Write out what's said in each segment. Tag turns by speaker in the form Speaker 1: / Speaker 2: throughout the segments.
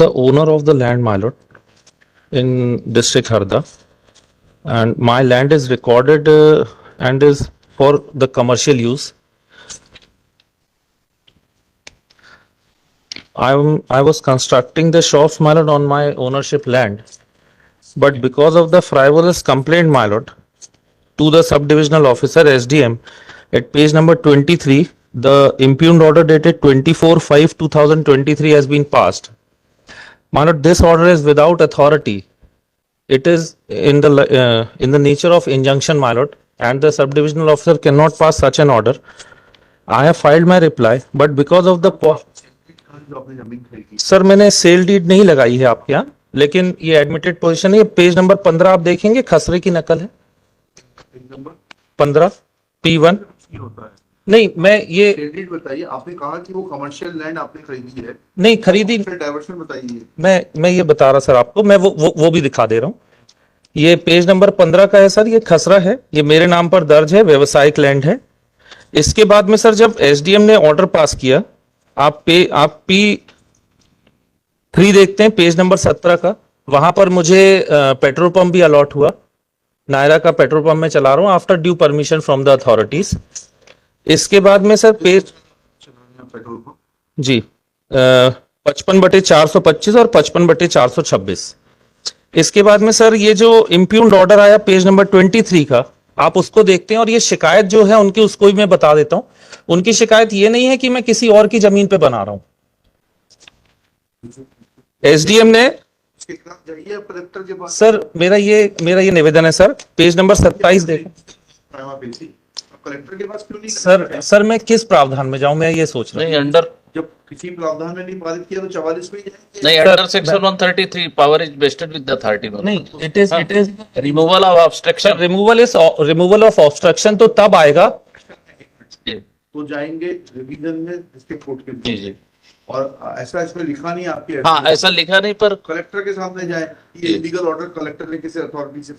Speaker 1: the owner of the land, my lord, in district Harda, and my land is recorded and is for the commercial use. I was constructing the shops, my lord, on my ownership land, but because of the frivolous complaint, my lord, to the subdivisional officer SDM at page number 23, the impugned order dated 24/5/2023 has been passed. My lord, this order is without authority. It is in the nature of injunction, my lord, and the subdivisional officer cannot pass such an order. I have filed my reply, but because of the sir मैंने sale deed नहीं लगाई है आपके यहाँ, लेकिन ये admitted position है। Page number 15 आप देखेंगे, खसरे की नकल है। 15 P1 नहीं, मैं ये
Speaker 2: बताइए, आपने कहा कि वो कमर्शियल लैंड आपने खरीदी है।
Speaker 1: नहीं खरीदी,
Speaker 2: डाइवर्शन बताइए।
Speaker 1: मैं ये बता रहा सर आपको, मैं वो भी दिखा दे रहा हूँ। ये पेज नंबर 15 का है सर, ये खसरा है, ये मेरे नाम पर दर्ज है, व्यवसायिक लैंड है। इसके बाद में सर जब एसडीएम ने ऑर्डर पास किया, आप P3 देखते हैं पेज नंबर 17 का, वहां पर मुझे पेट्रोल पंप भी अलॉट हुआ। नायरा का पेट्रोल पंप में चला रहा हूं after due permission from the authorities. इसके बाद में सर पेज जी 55/425 और 55/426। इसके बाद में सर ये जो इम्प्यूग्ड ऑर्डर आया पेज नंबर 23 का, आप उसको देखते हैं, और ये शिकायत जो है उनकी, उसको भी मैं बता देता हूं। उनकी शिकायत ये नहीं है कि मैं किसी और की जमीन पे बना रहा हूं। एसडीएम ने सर मेरा ये निवेदन है सर, पेज नंबर 27 देखो।
Speaker 2: कलेक्टर के पास क्यों नहीं?
Speaker 1: सर मैं किस प्रावधान में जाऊं, मैं ये सोच रहा हूं।
Speaker 3: नहीं, अंडर
Speaker 2: जब किसी प्रावधान में नहीं पारित किया तो 44 में ही जाएंगे।
Speaker 3: नहीं, under section 133 power is vested with the authority.
Speaker 1: नहीं, it is
Speaker 3: removal of obstruction.
Speaker 1: Removal of obstruction तो तब आएगा
Speaker 2: तो जाएंगे रिवीजन में डिस्ट्रिक्ट कोर्ट के।
Speaker 3: जी जी।
Speaker 2: और ऐसा इसमें लिखा नहीं आपके,
Speaker 3: हाँ ऐसा लिखा नहीं, पर
Speaker 2: कलेक्टर के सामने जाए, ये लीगल ऑर्डर कलेक्टर ने किसी अथॉरिटी से।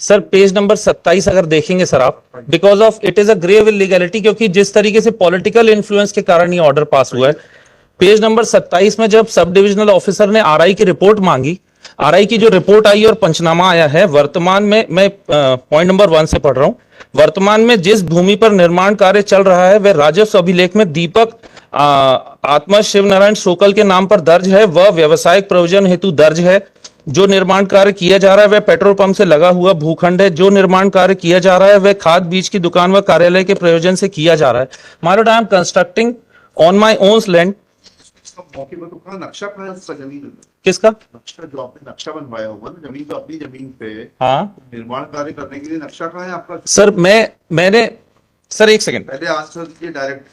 Speaker 1: सर पेज नंबर 27 अगर देखेंगे सर आप, because of it is a grave illegality, क्योंकि जिस तरीके से पॉलिटिकल इन्फ्लुएंस के कारण ये ऑर्डर पास हुआ है। पेज नंबर 27 में जब सब डिविजनल ऑफिसर ने आरआई की रिपोर्ट मांगी, आरआई की जो रिपोर्ट आई और पंचनामा आया है, वर्तमान में मैं पॉइंट नंबर 1 से पढ़ रहा हूं। वर्तमान में जिस भूमि पर निर्माण कार्य चल रहा है वह राजस्व अभिलेख में दीपक आत्मा शिव नारायण शोकल के नाम पर दर्ज है, वह व्यवसायिक प्रयोजन हेतु दर्ज है। जो निर्माण कार्य किया जा रहा है वह पेट्रोल पंप से लगा हुआ भूखंड है। जो निर्माण कार्य किया जा रहा है वह खाद बीज की दुकान व कार्यालय के प्रयोजन से किया जा रहा है। My Lord, I am constructing on my own land.
Speaker 2: मौके पर तो कहा नक्शा कहाँ है उसका, जमीन
Speaker 1: किसका
Speaker 2: नक्शा? जो आपने नक्शा बनवाया होगा ना जमीन, तो अपनी जमीन पे
Speaker 1: हाँ
Speaker 2: निर्माण कार्य करने के लिए नक्शा कहाँ है आपका?
Speaker 1: सर मैंने सर एक सेकंड
Speaker 2: पहले आंसर दीजिए direct.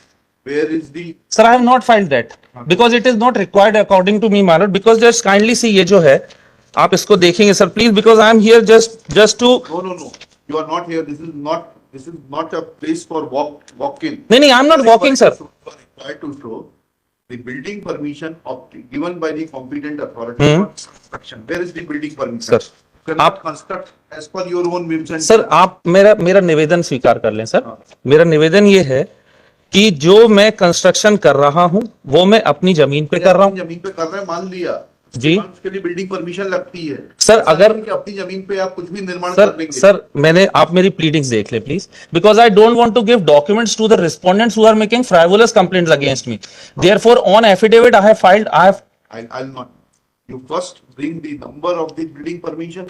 Speaker 2: Where is the?
Speaker 1: Sir I have not filed that because it is not required according to me my lord, because just kindly see, ये जो है आप इसको देखेंगे sir please, because I am here just to.
Speaker 2: No you are not here, this is not a place for walk in.
Speaker 1: नहीं I am not walking sir.
Speaker 2: Required to show the building permission given by the competent authority for construction. Where is the building permission?
Speaker 1: Sir,
Speaker 2: आप construct as per your own whims and
Speaker 1: sir आप मेरा निवेदन स्वीकार कर लें sir. मेरा निवेदन ये है कि जो मैं कंस्ट्रक्शन कर रहा हूं वो मैं अपनी जमीन पे कर रहा हूं।
Speaker 2: जमीन पे कर रहे हैं, मान लिया
Speaker 1: जी,
Speaker 2: उसके लिए बिल्डिंग परमिशन लगती है
Speaker 1: सर। अगर
Speaker 2: अपनी जमीन पे आप कुछ भी निर्माण कर लेंगे
Speaker 1: सर आप मेरी प्लीडिंग्स देख ले please, because I don't want to give documents to the respondents who are making frivolous complaints against me. Therefore on affidavit I have filed
Speaker 2: I'll not. You first bring the number of the building permission,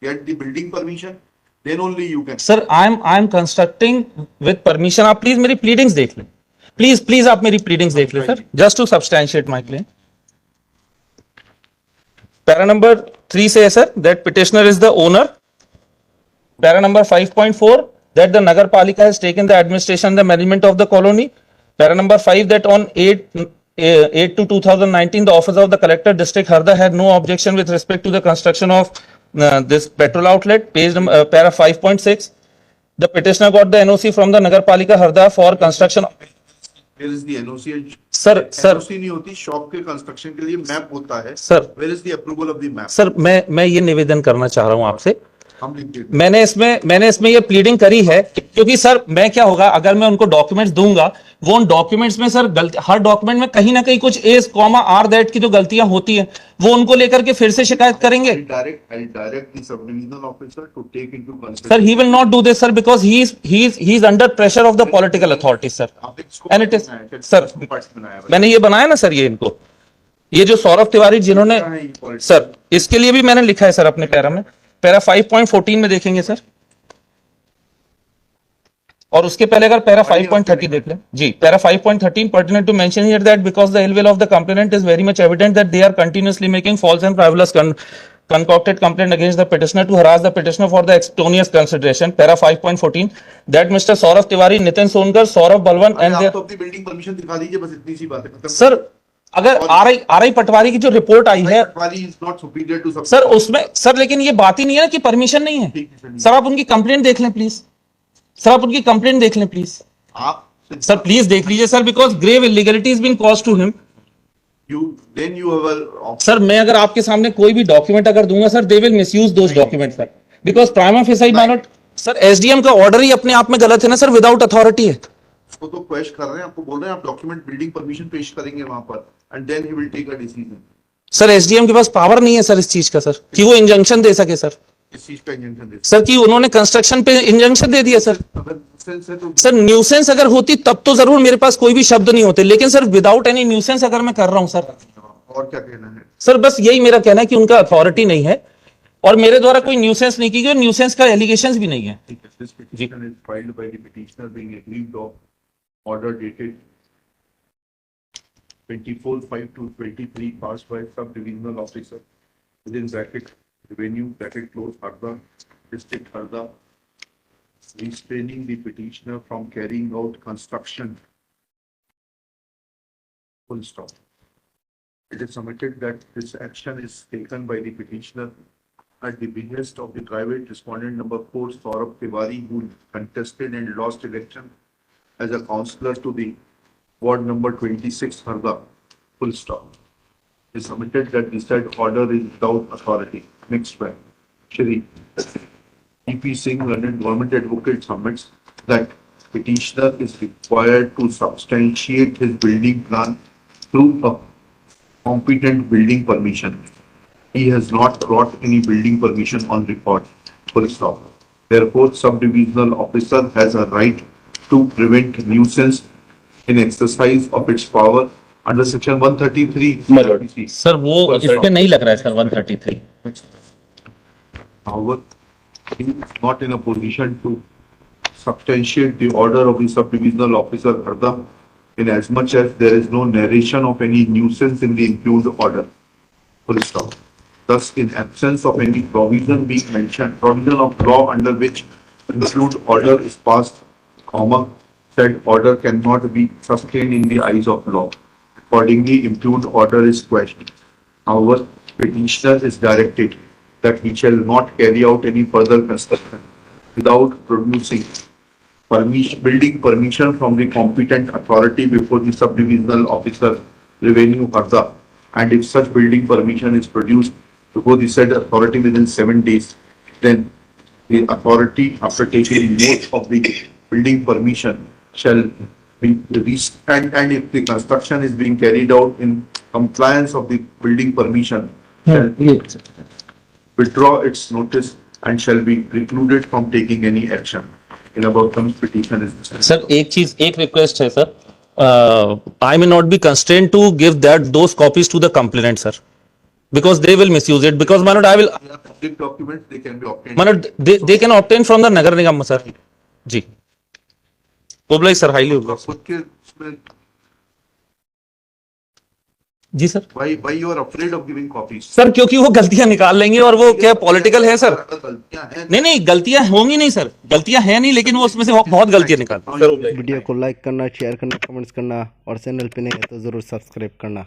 Speaker 2: get the building permission, then only you can.
Speaker 1: Sir I am constructing with permission. आप please मेरी pleadings देख लें, please आप मेरी pleadings देख लें sir, just to substantiate my claim. Para number 3 से है sir, that petitioner is the owner. Para number 5.4 that the Nagar Palika has taken the administration and the management of the colony. Para number 5 that on 8/2/2019 the office of the collector district Harda had no objection with respect to the construction of this petrol outlet. Page number para 5.6 the petitioner got the NOC from the Nagar Palika Harda for construction.
Speaker 2: Where is the NOC?
Speaker 1: Sir
Speaker 2: NOC नहीं होती, shop के construction के लिए map होता है
Speaker 1: sir.
Speaker 2: Where is the approval of the map?
Speaker 1: Sir मैं ये निवेदन करना चाह रहा हूं आपसे
Speaker 2: हम लिख देते हैं।
Speaker 1: मैंने इसमें ये प्लीडिंग करी है क्योंकि सर मैं क्या होगा अगर मैं उनको डॉक्यूमेंट्स दूंगा वो उन डॉक्यूमेंट्स में सर हर डॉक्यूमेंट में कहीं ना कहीं कुछ एस कॉमा आर दैट की जो गलतियां होती हैं वो उनको लेकर के फिर से शिकायत करेंगे
Speaker 2: I'll direct the sub-divisional officer to take into consideration.
Speaker 1: Sir he will not do this sir because he is under pressure of the political authority sir
Speaker 2: आपने किसको
Speaker 1: And it is-
Speaker 2: बनाया है?
Speaker 1: sir,
Speaker 2: किसको parts बनाया है?
Speaker 1: मैंने ये बनाया ना सर ये इनको ये जो सौरभ तिवारी जिन्होंने
Speaker 2: क्या है ये politics?
Speaker 1: सर इसके लिए भी मैंने लिखा है सर अपने पैरा में पैरा 5.14 में देखेंगे सर और उसके पहले अगर पैरा 5.30 देख लें जी para 5.13 pertinent to mention here that because the ill will of the complainant is very much evident that they are continuously making false and frivolous concocted complaint against the petitioner to harass the petitioner for the extraneous consideration para 5.14 that Mr. Saurav Tiwari, Nitin Sonkar, Saurav Balwan and
Speaker 2: आप
Speaker 1: their
Speaker 2: तो अपनी building permission दिखा दीजिए, बस इतनी सी बात है, खत्म।
Speaker 1: सर अगर आरआई पटवारी की जो रिपोर्ट आई है
Speaker 2: पटवारी is not superior to
Speaker 1: sir उसमें सर लेकिन ये बात ही नहीं है ना कि परमिशन नहीं है
Speaker 2: ठीक है,
Speaker 1: सर आप उनकी कंप्लेंट देख लें प्लीज सर आप उनकी कंप्लेंट देख लें प्लीज
Speaker 2: आप
Speaker 1: सर प्लीज देख लीजिए sir because grave illegality is being caused to him
Speaker 2: you have a
Speaker 1: sir मैं अगर आपके सामने कोई भी डॉक्यूमेंट अगर दूंगा sir they will misuse those document sir because prima facie my lord sir SDM का ऑर्डर ही अपने आप में गलत है ना सर विदाउट अथॉरिटी है
Speaker 2: उसको तो क्वेश्चन कर रहे हैं, आपको बोल रहे हैं आप डॉक्यूमेंट बिल्डिंग परमिशन पेश करेंगे वहां पर and then he will take a decision.
Speaker 1: Sir SDM के पास पावर नहीं है सर इस चीज का सर कि वो इंजंक्शन दे सके सर
Speaker 2: इस चीज का इंजंक्शन दे
Speaker 1: सर कि उन्होंने कंस्ट्रक्शन पे इंजंक्शन दे दिया सर
Speaker 2: अगर सेंस है तो
Speaker 1: सर न्यूसेंस अगर होती तब तो जरूर मेरे पास कोई भी शब्द नहीं होते लेकिन सर विदाउट एनी न्यूसेंस अगर मैं कर रहा हूं सर
Speaker 2: और क्या कहना है?
Speaker 1: सर बस यही मेरा कहना है कि उनका अथॉरिटी नहीं है और मेरे द्वारा कोई न्यूसेंस नहीं की गई और न्यूसेंस का एलिगेशंस भी नहीं है
Speaker 2: ठीक है, this petition is filed by the petitioner being aggrieved of order dated 24/5/23 passed by sub-divisional officer within bracket revenue bracket close Harda district Harda restraining the petitioner from carrying out construction. Full stop. It is submitted that this action is taken by the petitioner at the behest of the private respondent number 4 Saurabh Tiwari, who contested and lost election as a councillor to the ward number 26 Harda. Full stop. It is submitted that the said order is without authority. Next one. Shri E.P. Singh, London Government Advocate, submits that petitioner is required to substantiate his building plan through a competent building permission. He has not brought any building permission on record. Full stop. Therefore, sub-divisional officer has a right to prevent nuisance in exercise of its power under section 133.
Speaker 1: Sir वो इसमें नहीं लग रहा है sir 133
Speaker 2: However, he is not in a position to substantiate the order of the sub-divisional officer Harda, in as much as there is no narration of any nuisance in the impugned order. Full stop. Thus, in absence of any provision being mentioned, provision of law under which impugned order is passed, comma, said order cannot be sustained in the eyes of law. Accordingly, impugned order is questioned. However, petitioner is directed that he shall not carry out any further construction without producing building permission from the competent authority before the sub-divisional officer revenue Harda, and if such building permission is produced before the said authority within 7 days, then the authority, after taking note of the building permission, shall be released, and if the construction is being carried out in compliance of the building permission, shall withdraw its notice and shall be precluded from taking any action. In about terms, petition is dismissed.
Speaker 1: Sir एक request है sir I may not be constrained to give that those copies to the complainant sir because they will misuse it because my lord I will
Speaker 2: They are public documents, they can be obtained.
Speaker 1: My lord they can obtain from the Nagar Nigam sir ji obliged sir highly obliged
Speaker 2: खुद के उसमें
Speaker 1: जी sir
Speaker 2: why you are afraid of giving copies?
Speaker 1: Sir क्योंकि वो गलतियां निकाल लेंगे और वो क्या पॉलिटिकल है सर
Speaker 2: गलतियां हैं।
Speaker 1: नहीं गलतियां होंगी नहीं सर गलतियां हैं नहीं लेकिन वो उसमें से बहुत गलतियां निकाल
Speaker 4: वीडियो को लाइक करना, शेयर करना, कमेंट्स करना और चैनल पे नहीं है तो ज़रूर सब्सक्राइब करना।